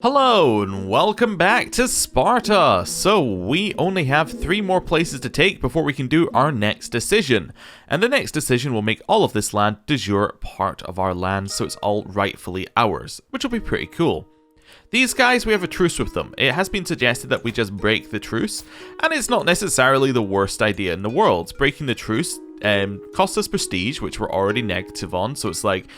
Hello and welcome back to Sparta! So we only have 3 more places to take before we can do our next decision. And the next decision will make all of this land de jure part of our land, so it's all rightfully ours, which will be pretty cool. These guys, we have a truce with them. It has been suggested that we just break the truce, and it's not necessarily the worst idea in the world. Breaking the truce costs us prestige, which we're already negative on, so it's like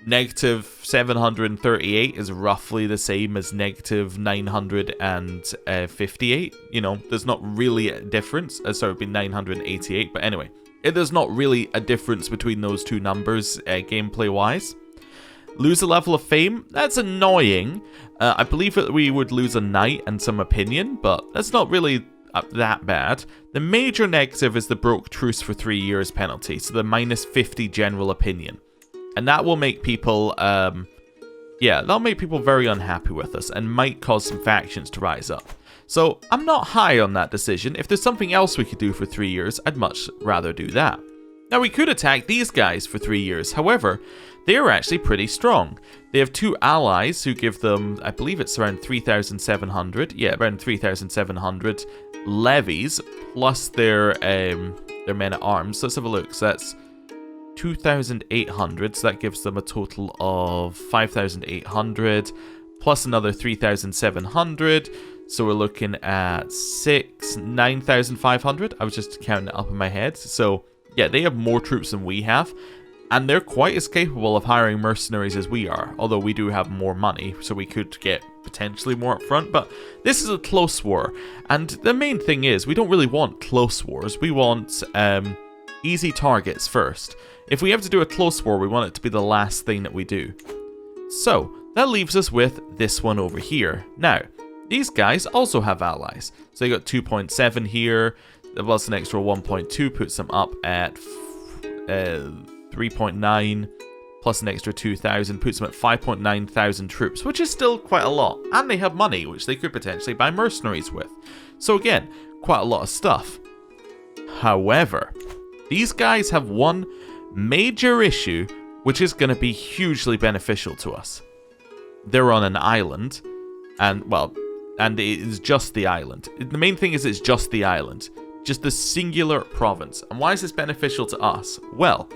negative 738 is roughly the same as negative 958. You know, there's not really a difference. Sorry, it'd be 988, but anyway, there's not really a difference between those two numbers gameplay-wise. Lose a level of fame? That's annoying. I believe that we would lose a knight and some opinion, but that's not really that bad. The major negative is the broke truce for 3 years penalty, so the minus 50 general opinion. And that will make people, that'll make people very unhappy with us and might cause some factions to rise up. So I'm not high on that decision. If there's something else we could do for 3 years, I'd much rather do that. Now we could attack these guys for 3 years. However, they are actually pretty strong. They have 2 allies who give them, I believe it's around 3,700. Yeah, around 3,700 levies plus their men at arms. Let's have a look. So that's 2,800, so that gives them a total of 5,800 plus another 3,700, so we're looking at 9,500. I was just counting it up in my head. So yeah, they have more troops than we have, and they're quite as capable of hiring mercenaries as we are, although we do have more money, so we could get potentially more up front. But this is a close war, and the main thing is we don't really want close wars. We want easy targets first. If we have to do a close war, we want it to be the last thing that we do. So, that leaves us with this one over here. Now, these guys also have allies. So they got 2.7 here, plus an extra 1.2 puts them up at 3.9, plus an extra 2,000 puts them at 5.9 thousand troops, which is still quite a lot. And they have money, which they could potentially buy mercenaries with. So again, quite a lot of stuff. However, these guys have one major issue, which is going to be hugely beneficial to us. They're on an island, and it is just the island. The main thing is it's just the island, just the singular province. And why is this beneficial to us? Well,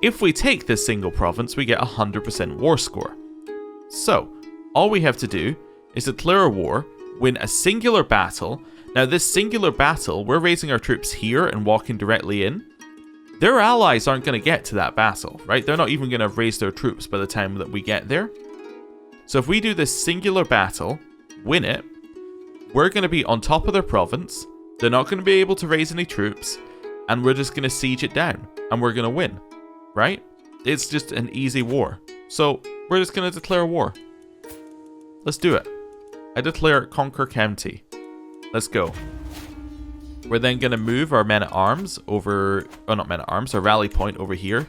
if we take this single province, we get 100% war score. So, all we have to do is declare a war, win a singular battle. Now, this singular battle, we're raising our troops here and walking directly in. Their allies aren't going to get to that battle, right? They're not even going to raise their troops by the time that we get there. So if we do this singular battle, win it, we're going to be on top of their province. They're not going to be able to raise any troops, and we're just going to siege it down, and we're going to win, right? It's just an easy war. So we're just going to declare war. Let's do it. I declare Conquer County. Let's go. We're then going to move our men-at-arms over... Oh, not men-at-arms, our rally point over here.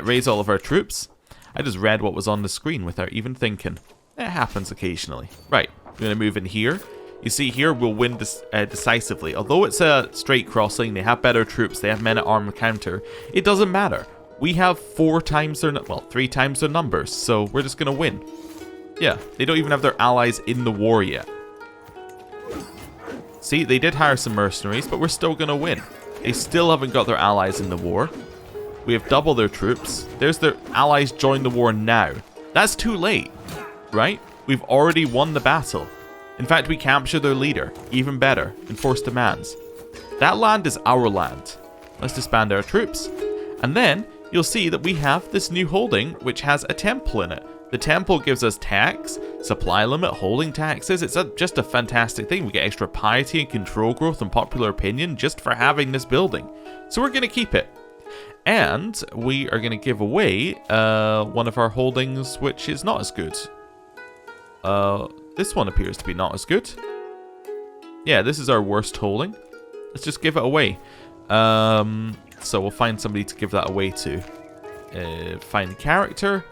Raise all of our troops. I just read what was on the screen without even thinking. It happens occasionally. Right, we're going to move in here. You see here, we'll win decisively. Although it's a straight crossing, they have better troops, they have men-at-arms counter. It doesn't matter. We have 3 times their numbers, so we're just going to win. Yeah, they don't even have their allies in the war yet. See, they did hire some mercenaries, but we're still going to win. They still haven't got their allies in the war. We have double their troops. There's their allies join the war now. That's too late, right? We've already won the battle. In fact, we capture their leader. Even better. Enforce demands. That land is our land. Let's disband our troops. And then, you'll see that we have this new holding, which has a temple in it. The temple gives us tax, supply limit, holding taxes. It's just a fantastic thing. We get extra piety and control growth and popular opinion just for having this building. So we're going to keep it. And we are going to give away one of our holdings, which is not as good. This one appears to be not as good. Yeah, this is our worst holding. Let's just give it away. So we'll find somebody to give that away to. Find character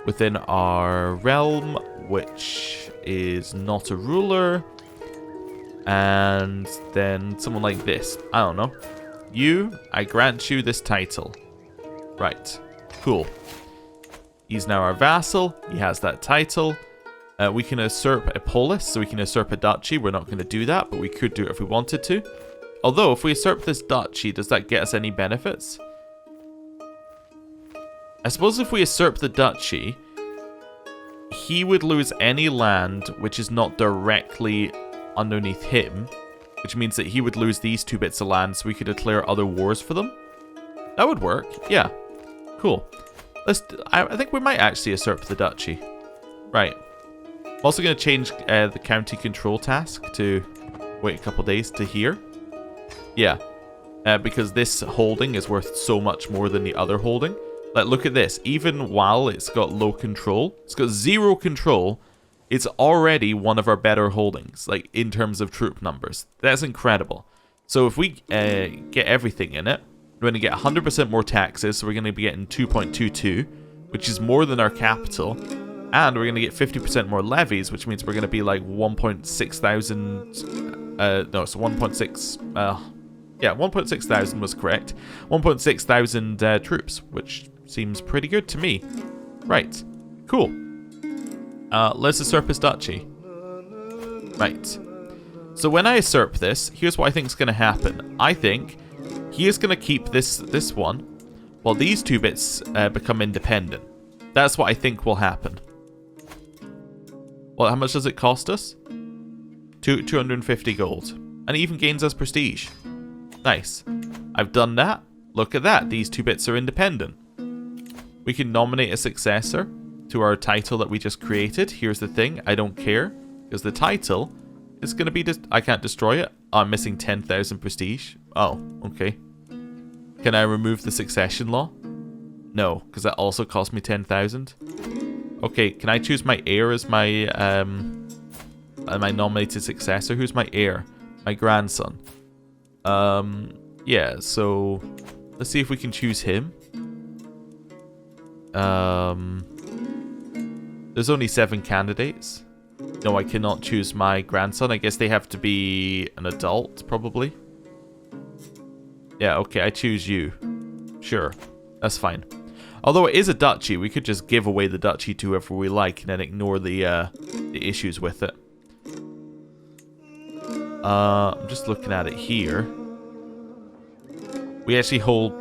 within our realm, which is not a ruler, and then someone like this. I don't know. I grant you this title. Right. Cool. He's now our vassal. He has that title. We can usurp a polis, so we can usurp a duchy. We're not going to do that, but we could do it if we wanted to. Although, if we usurp this duchy, does that get us any benefits? I suppose if we usurp the duchy, he would lose any land which is not directly underneath him, which means that he would lose these 2 bits of land, so we could declare other wars for them. That would work. Yeah. Cool. I think we might actually usurp the duchy. Right. I'm also going to change the county control task to wait a couple days to here. Yeah. Because this holding is worth so much more than the other holding. Like, look at this. Even while it's got low control, it's got 0 control, it's already one of our better holdings, like, in terms of troop numbers. That's incredible. So if we get everything in it, we're going to get 100% more taxes, so we're going to be getting 2.22, which is more than our capital. And we're going to get 50% more levies, which means we're going to be like 1.6 thousand... no, it's 1.6... yeah, 1.6 thousand was correct. 1.6 thousand troops, which seems pretty good to me. Right. Cool. Let's usurp his duchy. Right. So when I usurp this, here's what I think is going to happen. I think he is going to keep this one, while these 2 bits become independent. That's what I think will happen. Well, how much does it cost us? 250 gold. And it even gains us prestige. Nice. I've done that. Look at that. These 2 bits are independent. We can nominate a successor to our title that we just created. Here's the thing. I don't care. Because the title is going to be... I can't destroy it. Oh, I'm missing 10,000 prestige. Oh, okay. Can I remove the succession law? No, because that also cost me 10,000. Okay, can I choose my heir as my nominated successor? Who's my heir? My grandson. Yeah, so let's see if we can choose him. There's only 7 candidates. No, I cannot choose my grandson. I guess they have to be an adult, probably. Yeah, okay, I choose you. Sure, that's fine. Although it is a duchy, we could just give away the duchy to whoever we like and then ignore the issues with it. I'm just looking at it here. We actually hold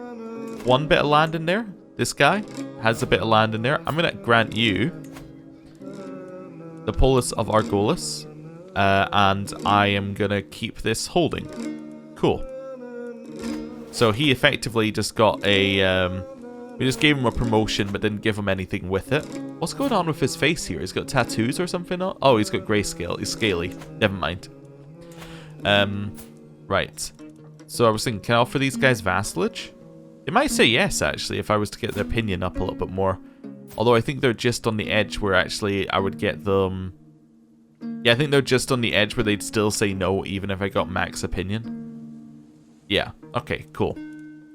1 bit of land in there. This guy has a bit of land in there. I'm going to grant you the polis of Argolis, and I am going to keep this holding. Cool. So he effectively just got a... we just gave him a promotion, but didn't give him anything with it. What's going on with his face here? He's got tattoos or something? Oh, he's got grayscale. He's scaly. Never mind. Right. So I was thinking, can I offer these guys vassalage? They might say yes, actually, if I was to get their opinion up a little bit more. Although I think they're just on the edge where actually I would get them... Yeah, I think they're just on the edge where they'd still say no, even if I got max opinion. Yeah, okay, cool.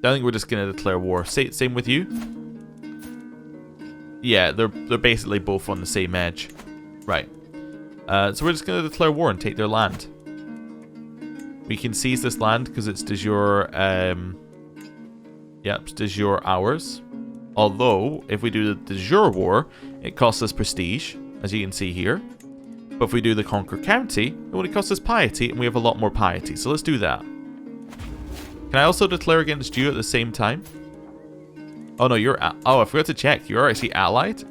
I think we're just going to declare war. Same with you? Yeah, they're basically both on the same edge. Right. So we're just going to declare war and take their land. We can seize this land because it's de jure... Yep, it's de jure ours. Although, if we do the de jure war, it costs us prestige, as you can see here. But if we do the conquer county, it only costs us piety, and we have a lot more piety. So let's do that. Can I also declare against you at the same time? Oh no, you're... Oh, I forgot to check. You're actually allied?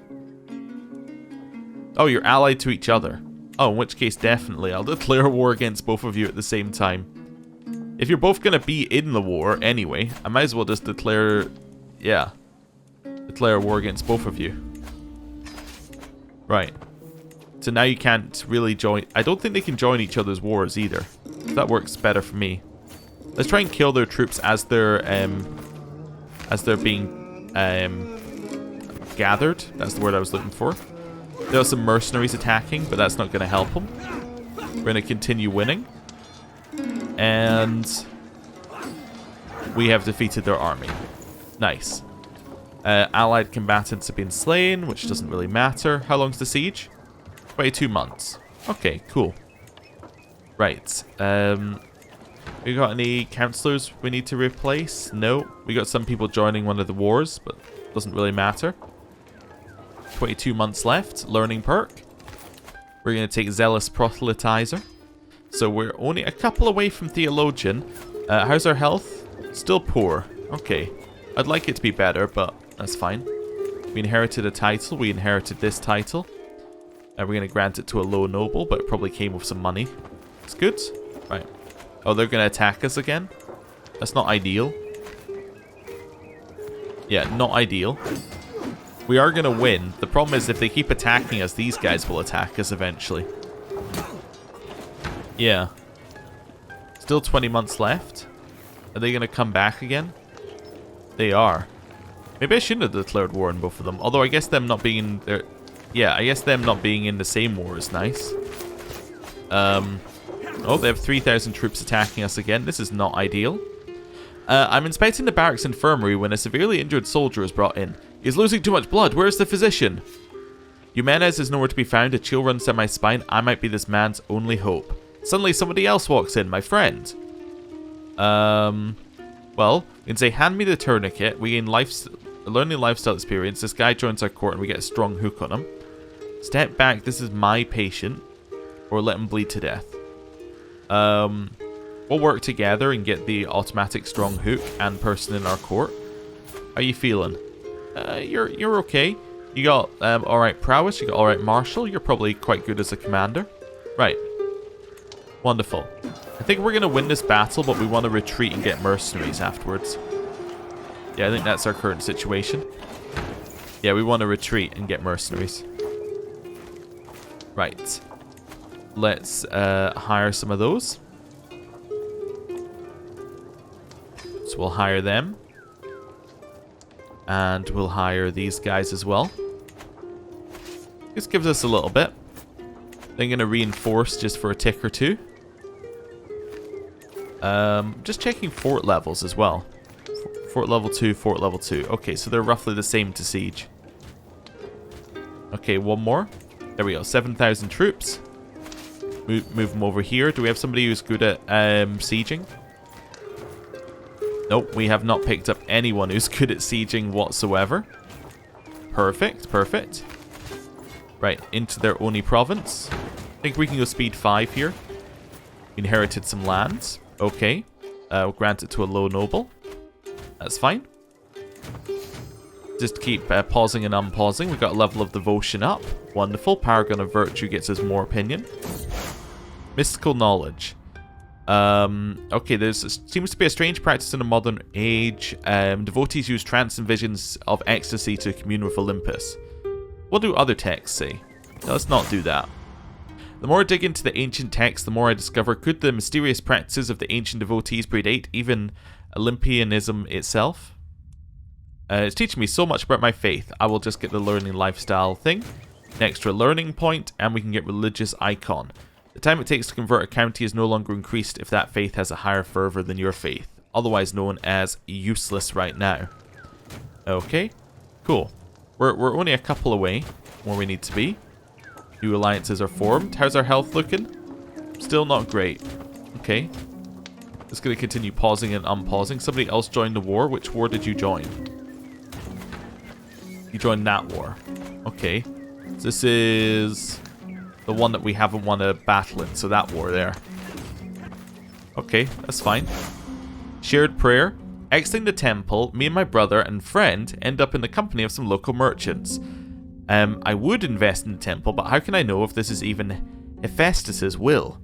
Oh, you're allied to each other. Oh, in which case, definitely. I'll declare war against both of you at the same time. If you're both going to be in the war anyway, I might as well just declare... Yeah. Declare war against both of you. Right. So now you can't really join... I don't think they can join each other's wars either. That works better for me. Let's try and kill their troops as they're being gathered. That's the word I was looking for. There are some mercenaries attacking, but that's not going to help them. We're going to continue winning. And we have defeated their army. Nice. Allied combatants have been slain, which doesn't really matter. How long's the siege? 22 months. Okay, cool. Right. We got any councillors we need to replace? No. We got some people joining one of the wars, but doesn't really matter. 22 months left. Learning perk. We're going to take Zealous Proselytizer. So we're only a couple away from Theologian. How's our health? Still poor. Okay. I'd like it to be better, but that's fine. We inherited a title. We inherited this title. We're going to grant it to a low noble, but it probably came with some money. It's good. Right. Oh, they're going to attack us again? That's not ideal. Yeah, not ideal. We are going to win. The problem is if they keep attacking us, these guys will attack us eventually. Yeah. Still 20 months left. Are they going to come back again? They are. Maybe I shouldn't have declared war on both of them. Although I guess them not being in their... Yeah, I guess them not being in the same war is nice. Oh, they have 3,000 troops attacking us again. This is not ideal. I'm inspecting the barracks infirmary when a severely injured soldier is brought in. He's losing too much blood. Where's the physician? Jimenez is nowhere to be found. A chill runs down my spine. I might be this man's only hope. Suddenly somebody else walks in. My friend. Well, we can say, hand me the tourniquet. We gain learning lifestyle experience. This guy joins our court and we get a strong hook on him. Step back. This is my patient. Or let him bleed to death. We'll work together and get the automatic strong hook and person in our court. How you feeling? You're okay. You got alright prowess, you got alright martial. You're probably quite good as a commander. Right. Wonderful. I think we're going to win this battle, but we want to retreat and get mercenaries afterwards. Yeah, I think that's our current situation. Yeah, we want to retreat and get mercenaries. Right. Let's hire some of those. So we'll hire them. And we'll hire these guys as well. This gives us a little bit. Then going to reinforce just for a tick or two. Just checking fort levels as well. Fort level 2, fort level 2. Okay, so they're roughly the same to siege. Okay, one more. There we go, 7,000 troops. Move them over here. Do we have somebody who's good at sieging? Nope, we have not picked up anyone who's good at sieging whatsoever. Perfect, perfect. Right, into their Oni province. I think we can go speed 5 here. Inherited some lands. Okay. We'll grant it to a low noble. That's fine. Just keep pausing and unpausing. We've got a level of devotion up. Wonderful. Paragon of Virtue gets us more opinion. Mystical knowledge. Okay, there seems to be a strange practice in the modern age. Devotees use trance and visions of ecstasy to commune with Olympus. What do other texts say? No, let's not do that. The more I dig into the ancient texts, the more I discover could the mysterious practices of the ancient devotees predate even Olympianism itself? It's teaching me so much about my faith. I will just get the learning lifestyle thing, an extra learning point, and we can get religious icon. The time it takes to convert a county is no longer increased if that faith has a higher fervor than your faith, otherwise known as useless right now. Okay, cool. We're only a couple away from where we need to be. New alliances are formed. How's our health looking? Still not great. Okay. Just going to continue pausing and unpausing. Somebody else joined the war. Which war did you join? You joined that war. Okay. This is the one that we haven't won a battle in, so that war there. Okay, that's fine. Shared prayer. Exiting the temple, me and my brother and friend end up in the company of some local merchants. I would invest in the temple, but how can I know if this is even Hephaestus's will?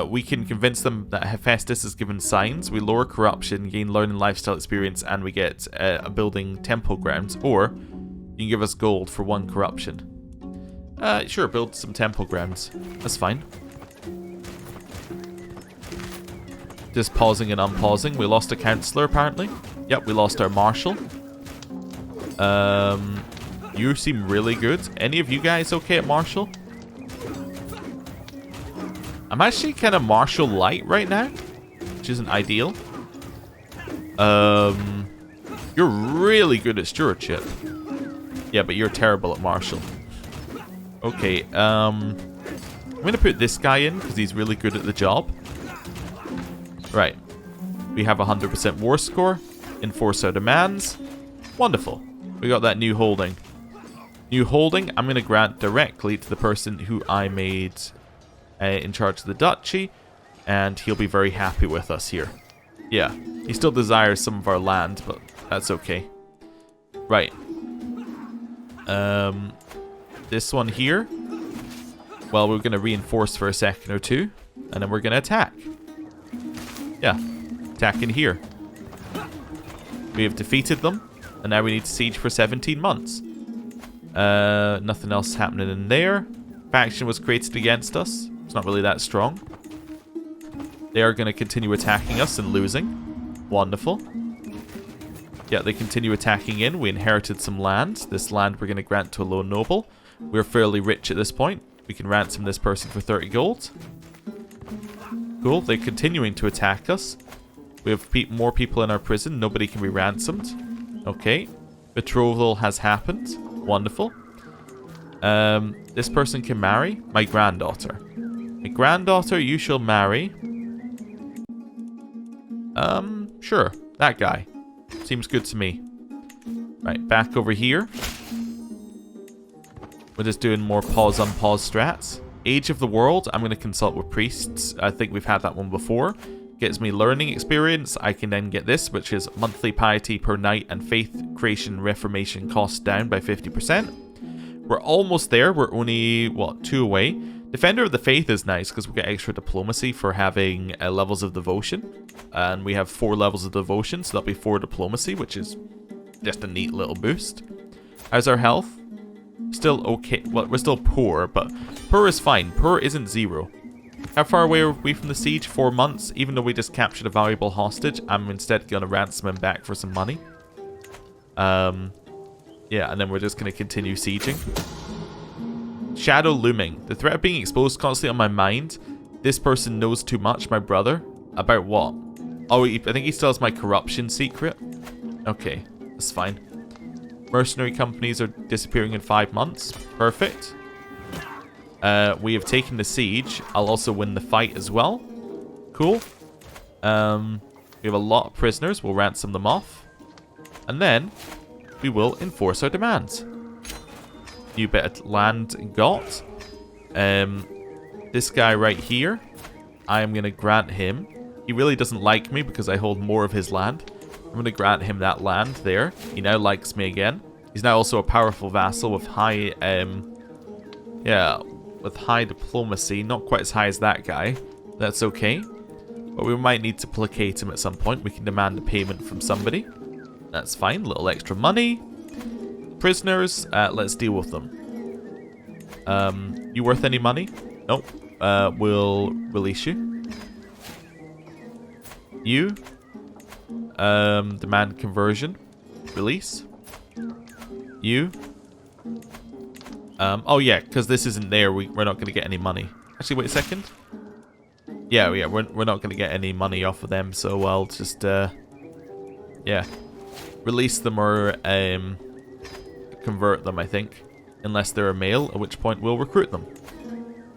We can convince them that Hephaestus has given signs, we lower corruption, gain learning lifestyle experience, and we get a building temple grounds, or you can give us gold for 1 corruption. Sure, build some temple grounds. That's fine. Just pausing and unpausing. We lost a councillor, apparently. Yep, we lost our marshal. You seem really good. Any of you guys okay at marshal? I'm actually kind of martial light right now, which isn't ideal. You're really good at stewardship. Yeah, but you're terrible at martial. Okay, I'm gonna put this guy in because he's really good at the job. Right. We have 100% war score. Enforce our demands. Wonderful. We got that new holding. New holding, I'm going to grant directly to the person who I made in charge of the duchy, and he'll be very happy with us here. Yeah, he still desires some of our land, but that's okay. Right. This one here, well, we're going to reinforce for a second or two, and then we're going to attack. Yeah, attack in here. We have defeated them, and now we need to siege for 17 months. Nothing else happening in there. Faction was created against us. It's not really that strong. They are going to continue attacking us and losing. Wonderful. Yeah, they continue attacking in. We inherited some land. This land we're going to grant to a lone noble. We're fairly rich at this point. We can ransom this person for 30 gold. Cool. They're continuing to attack us. We have more people in our prison. Nobody can be ransomed. Okay. Betrothal has happened. Wonderful. This person can marry my granddaughter. My granddaughter, you shall marry. Sure. That guy. Seems good to me. Right, back over here. We're just doing more pause unpause strats. Age of the World, I'm going to consult with priests. I think we've had that one before. Gets me learning experience. I can then get this, which is monthly piety per night and faith creation reformation cost down by 50%. We're almost there. We're only, what, 2 away. Defender of the Faith is nice because we get extra diplomacy for having levels of devotion. And we have 4 levels of devotion, so that'll be 4 diplomacy, which is just a neat little boost. How's our health? Still okay. Well, we're still poor, but poor is fine. Poor isn't 0. How far away are we from the siege? 4 months. Even though we just captured a valuable hostage, I'm instead going to ransom him back for some money. Yeah, and then we're just going to continue sieging. Shadow looming. The threat of being exposed constantly on my mind. This person knows too much, my brother. About what? Oh, I think he still has my corruption secret. Okay, that's fine. Mercenary companies are disappearing in 5 months. Perfect. We have taken the siege. I'll also win the fight as well. Cool. We have a lot of prisoners. We'll ransom them off. And then we will enforce our demands. New bit of land got. This guy right here, I am going to grant him. He really doesn't like me because I hold more of his land. I'm going to grant him that land there. He now likes me again. He's now also a powerful vassal with high, with high diplomacy. Not quite as high as that guy. That's okay. But we might need to placate him at some point. We can demand a payment from somebody. That's fine. A little extra money. Prisoners, let's deal with them. You worth any money? Nope. We'll release you. You. Demand conversion. Release. You. Oh yeah, because this isn't there, we're not going to get any money. Actually, wait a second. Yeah, we're not going to get any money off of them, so I'll just, yeah. Release them or, convert them, I think. Unless they're a male, at which point we'll recruit them.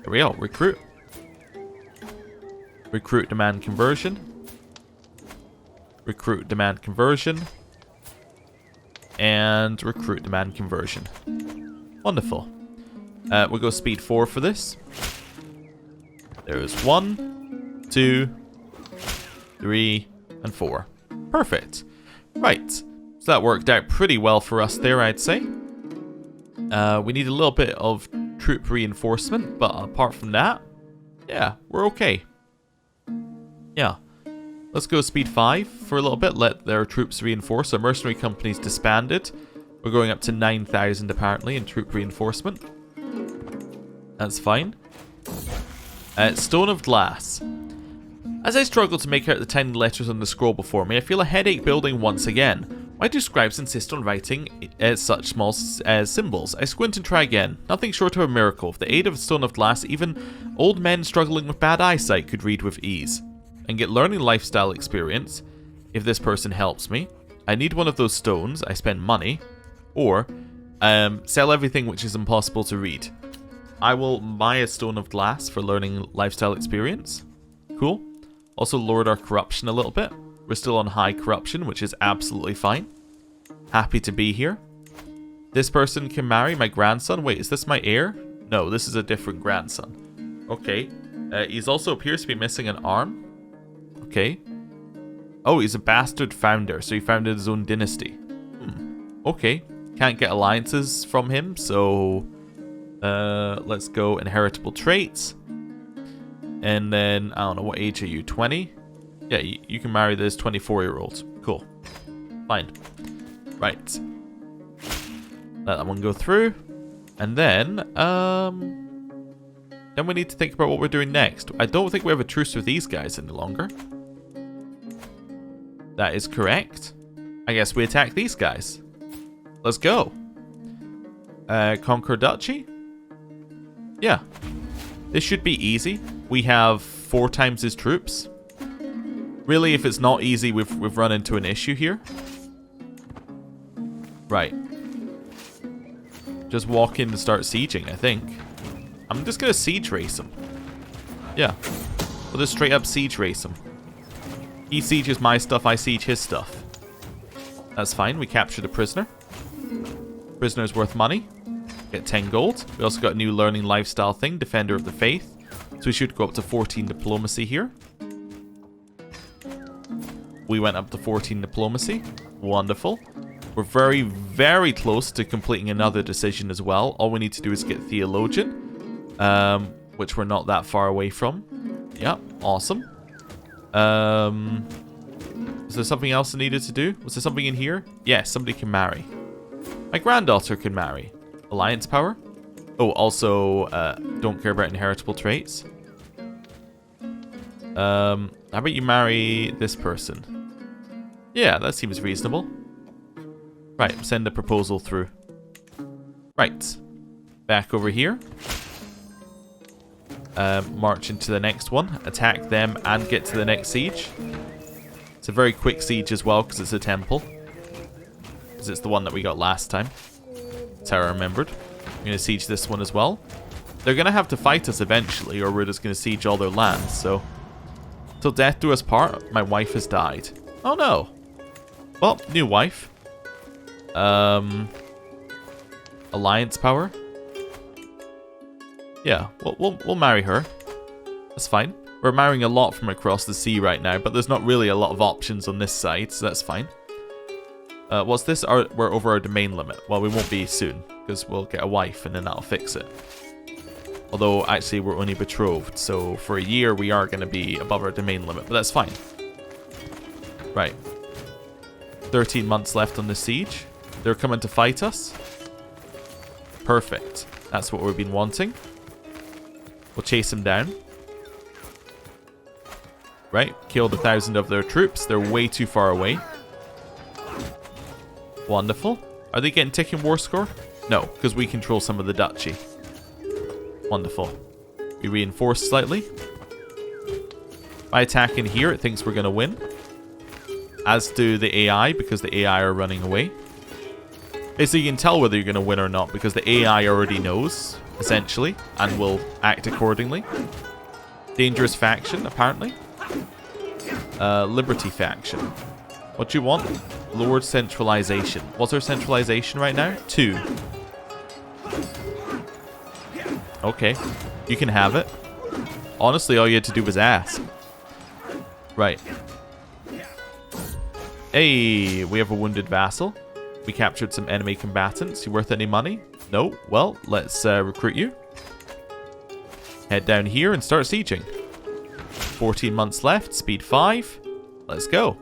Here we go, recruit. Recruit, demand conversion. Recruit, demand conversion. And recruit, demand conversion. Wonderful. We'll go speed 4 for this. There's 1, 2, 3, and 4. Perfect. Right. So that worked out pretty well for us there, I'd say. We need a little bit of troop reinforcement, but apart from that, yeah, we're okay. Yeah. Let's go speed 5 for a little bit, let their troops reinforce. Our mercenary company's disbanded. We're going up to 9,000 apparently in troop reinforcement. That's fine. Stone of Glass. As I struggle to make out the tiny letters on the scroll before me, I feel a headache building once again. Why do scribes insist on writing such small symbols? I squint and try again. Nothing short of a miracle. With the aid of a stone of glass, even old men struggling with bad eyesight could read with ease. And get learning lifestyle experience, if this person helps me. I need one of those stones, I spend money, or sell everything which is impossible to read. I will buy a stone of glass for learning lifestyle experience. Cool. Also lowered our corruption a little bit. We're still on high corruption, which is absolutely fine. Happy to be here. This person can marry my grandson. Wait, is this my heir? No, this is a different grandson. Okay. He's also appears to be missing an arm. Okay. Oh, he's a bastard founder, so he founded his own dynasty. Okay. Can't get alliances from him, so let's go inheritable traits. And then, I don't know, what age are you? 20? Yeah, you can marry this 24-year-old. Cool. Fine. Right. Let that one go through. And then we need to think about what we're doing next. I don't think we have a truce with these guys any longer. That is correct. I guess we attack these guys. Let's go. Conquer Duchy? Yeah. This should be easy. We have 4 times his troops. Really, if it's not easy, we've run into an issue here. Right. Just walk in and start sieging, I think. I'm just going to siege race him. Yeah. We'll just straight up siege race him. He sieges my stuff, I siege his stuff. That's fine. We captured a prisoner. Prisoner's worth money. Get 10 gold. We also got a new learning lifestyle thing, Defender of the Faith. So we should go up to 14 diplomacy here. We went up to 14 diplomacy. Wonderful. We're very, very close to completing another decision as well. All we need to do is get Theologian, which we're not that far away from. Yep, awesome. Is there something else I needed to do? Was there something in here? Yes, somebody can marry. My granddaughter can marry. Alliance power. Oh, also, don't care about inheritable traits. How about you marry this person? Yeah, that seems reasonable. Right, send a proposal through. Right. Back over here. March into the next one. Attack them and get to the next siege. It's a very quick siege as well because it's a temple. Because it's the one that we got last time. That's how I remembered. I'm going to siege this one as well. They're going to have to fight us eventually or we're just going to siege all their lands. So, till death do us part, my wife has died. Oh no. Well, new wife. Alliance power. Yeah, we'll marry her. That's fine. We're marrying a lot from across the sea right now, but there's not really a lot of options on this side, so that's fine. What's this? We're over our domain limit. Well, we won't be soon, because we'll get a wife and then that'll fix it. Although, actually, we're only betrothed, so for a year we are going to be above our domain limit, but that's fine. Right. 13 months left on the siege. They're coming to fight us. Perfect. That's what we've been wanting. We'll chase them down. Right. Killed 1,000 of their troops. They're way too far away. Wonderful. Are they getting ticking war score? No, because we control some of the duchy. Wonderful. We reinforce slightly. By attacking here, it thinks we're going to win. As do the AI, because the AI are running away. Basically, you can tell whether you're going to win or not, because the AI already knows, essentially, and will act accordingly. Dangerous faction, apparently. Liberty faction. What do you want? Lowered centralization. What's our centralization right now? 2. Okay. You can have it. Honestly, all you had to do was ask. Right. Hey, we have a wounded vassal. We captured some enemy combatants. You worth any money? No? Well, let's recruit you. Head down here and start sieging. 14 months left. Speed 5. Let's go.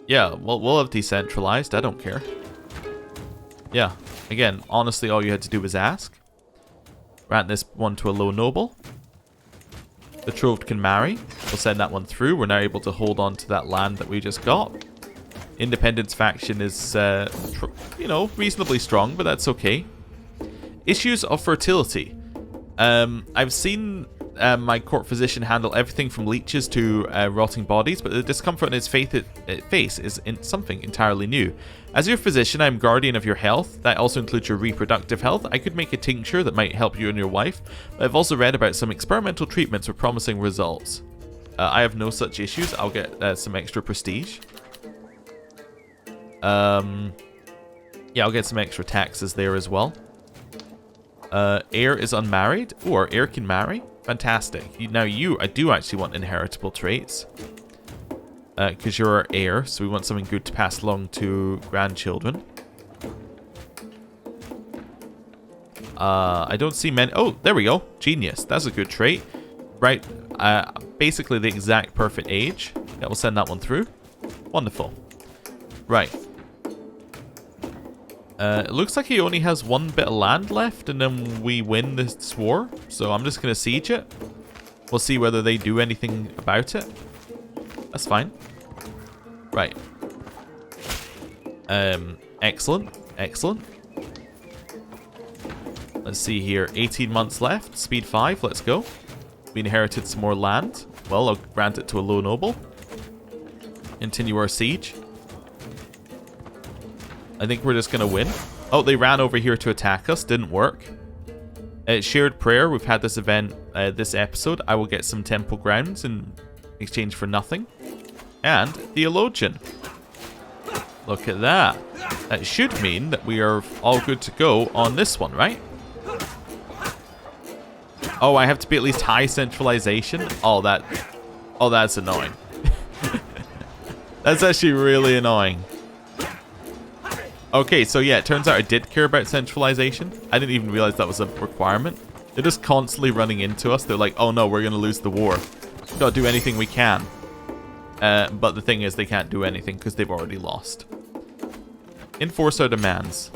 Yeah, well, we'll have decentralized. I don't care. Yeah. Again, honestly, all you had to do was ask. Grant this one to a low noble. Betrothed can marry. We'll send that one through. We're now able to hold on to that land that we just got. Independence faction is, you know, reasonably strong, but that's okay. Issues of fertility. I've seen my court physician handle everything from leeches to rotting bodies, but the discomfort in his face is something entirely new. As your physician, I'm guardian of your health. That also includes your reproductive health. I could make a tincture that might help you and your wife, but I've also read about some experimental treatments with promising results. I have no such issues. I'll get some extra prestige. Yeah, I'll get some extra taxes there as well. Heir is unmarried. Or heir can marry. Fantastic. Now I do actually want inheritable traits. Because you're our heir, so we want something good to pass along to grandchildren. I don't see many. Oh, there we go. Genius. That's a good trait. Right. Basically the exact perfect age. Yeah, we'll send that one through. Wonderful. Right. It looks like he only has one bit of land left, and then we win this war. So I'm just going to siege it. We'll see whether they do anything about it. That's fine. Right. Excellent. Excellent. Let's see here. 18 months left. Speed 5. Let's go. We inherited some more land. Well, I'll grant it to a low noble. Continue our siege. I think we're just going to win. Oh, they ran over here to attack us. Didn't work. Shared prayer. We've had this event, this episode. I will get some temple grounds in exchange for nothing. And theologian. Look at that. That should mean that we are all good to go on this one, right? Oh, I have to be at least high centralization? Oh, that's annoying. That's actually really annoying. Okay, so yeah, it turns out I did care about centralization. I didn't even realize that was a requirement. They're just constantly running into us. They're like, oh no, we're going to lose the war. We've got to do anything we can. But the thing is, they can't do anything because they've already lost. Enforce our demands.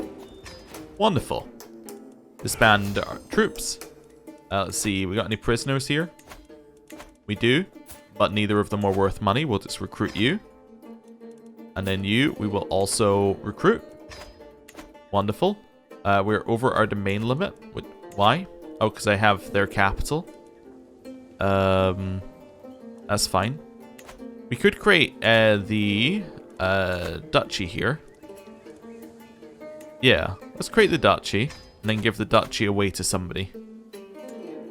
Wonderful. Disband our troops. Let's see, we got any prisoners here? We do, but neither of them are worth money. We'll just recruit you. And then you, we will also recruit. Wonderful. We're over our domain limit. Why? Oh, because I have their capital. That's fine. We could create the duchy here. Yeah, let's create the duchy and then give the duchy away to somebody.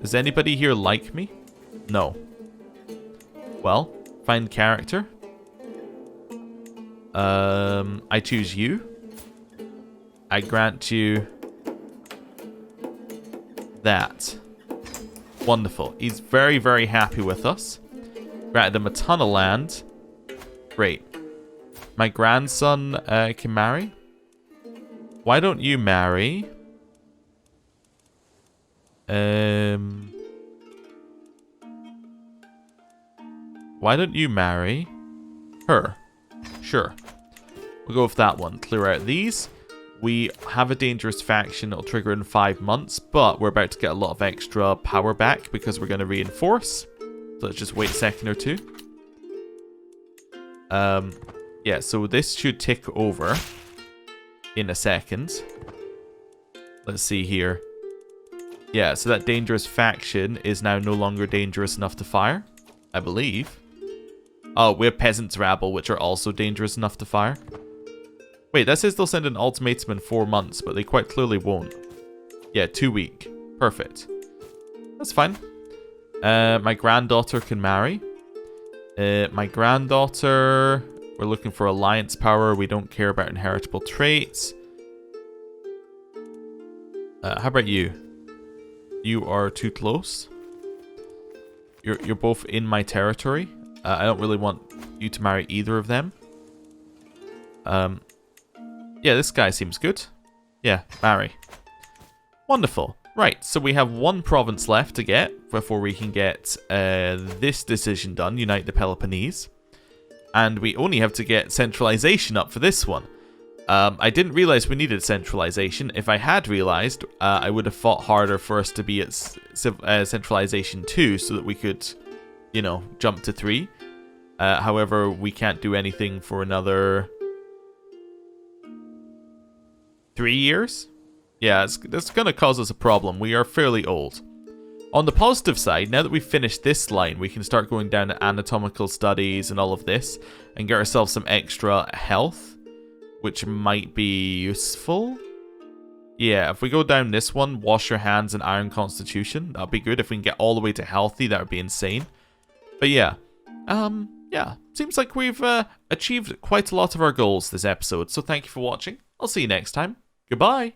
Does anybody here like me? No. Well, find character. I choose you. I grant you that. Wonderful. He's very, very happy with us. Granted him a ton of land. Great. My grandson can marry. Why don't you marry? Why don't you marry her? Sure. We'll go with that one. Clear out these. We have a dangerous faction. It'll trigger in 5 months, but we're about to get a lot of extra power back because we're going to reinforce. So let's just wait a second or two. Yeah, so this should tick over in a second. Let's see here. Yeah, so that dangerous faction is now no longer dangerous enough to fire, I believe. Oh, we have peasants' rabble, which are also dangerous enough to fire. Wait, that says they'll send an ultimatum in 4 months, but they quite clearly won't. Yeah, 2 week. Perfect. That's fine. My granddaughter can marry. My granddaughter... We're looking for alliance power. We don't care about inheritable traits. How about you? You are too close. You're both in my territory. I don't really want you to marry either of them. Yeah, this guy seems good. Yeah, marry. Wonderful. Right, so we have 1 province left to get before we can get this decision done, unite the Peloponnese. And we only have to get centralization up for this one. I didn't realize we needed centralization. If I had realized, I would have fought harder for us to be at centralization 2 so that we could, you know, jump to 3. However, we can't do anything for another 3 years? Yeah, that's going to cause us a problem. We are fairly old. On the positive side, now that we've finished this line, we can start going down to anatomical studies and all of this and get ourselves some extra health, which might be useful. Yeah, if we go down this one, wash your hands and iron constitution, that'd be good. If we can get all the way to healthy, that would be insane. But yeah, yeah, seems like we've achieved quite a lot of our goals this episode, so thank you for watching. I'll see you next time. Goodbye!